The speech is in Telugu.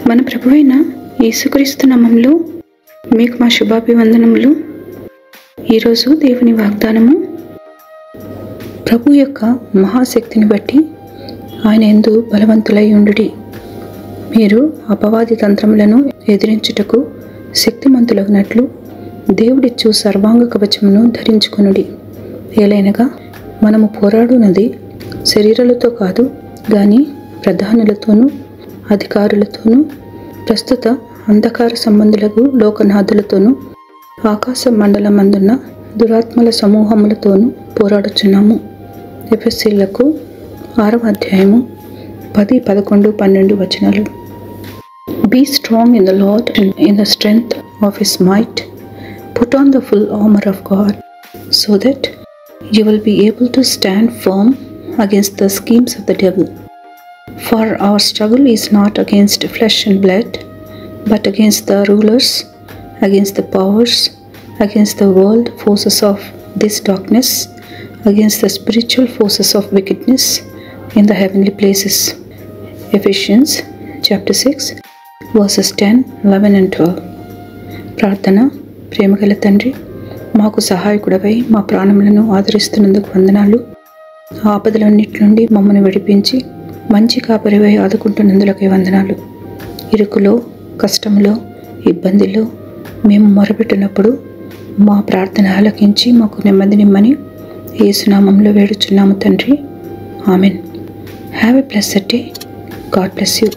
మన ప్రభువైన యేసుక్రీస్తు నామములో మీకు మా శుభాభివందనములు. ఈరోజు దేవుని వాగ్దానము, ప్రభు యొక్క మహాశక్తిని బట్టి ఆయన యందు బలవంతులై ఉండుడి. మీరు అపవాది తంత్రములను ఎదిరించుటకు శక్తిమంతులగునట్లు దేవుడిచ్చు సర్వాంగ కవచమును ధరించుకొనుడి. ఏలైనగా మనము పోరాడునది శరీరాలతో కాదు గాని ప్రధానులతోనూ అధికారులతోనూ ప్రస్తుత అంధకార సంబంధులకు లోకనాథులతోనూ ఆకాశ మండలమందున్న దురాత్మల సమూహములతోనూ పోరాడుచున్నాము. ఎఫెసీయులకు 6వ అధ్యాయము 10, 11, 12 వచనాలు. Be strong in the Lord and in the strength of His might. Put on the full armor of God, so that you will be able to stand firm against the schemes of the devil. For our struggle is not against flesh and blood, but against the rulers, against the powers, against the world forces of this darkness, against the spiritual forces of wickedness in the heavenly places. Ephesians chapter 6 verses 10, 11 and 12. ప్రార్థన. ప్రేమగల తండ్రి, మాకు సహాయకుడవై మా ప్రాణములను ఆదరిస్తున్నందుకు వందనాలు. ఆపదలన్నిటి నుండి మమ్మల్ని విడిపించి మంచి కాపరివై ఆదుకుంటున్నందులకై వందనాలు. ఇరుకులో, కష్టంలో, ఇబ్బందిలో మేము మొరపెట్టినప్పుడు మా ప్రార్థన ఆలకించి మాకు నెమ్మదినిమ్మని యేసునామంలో వేడుచున్నాము తండ్రి. Amen. Have a blessed day. God bless you.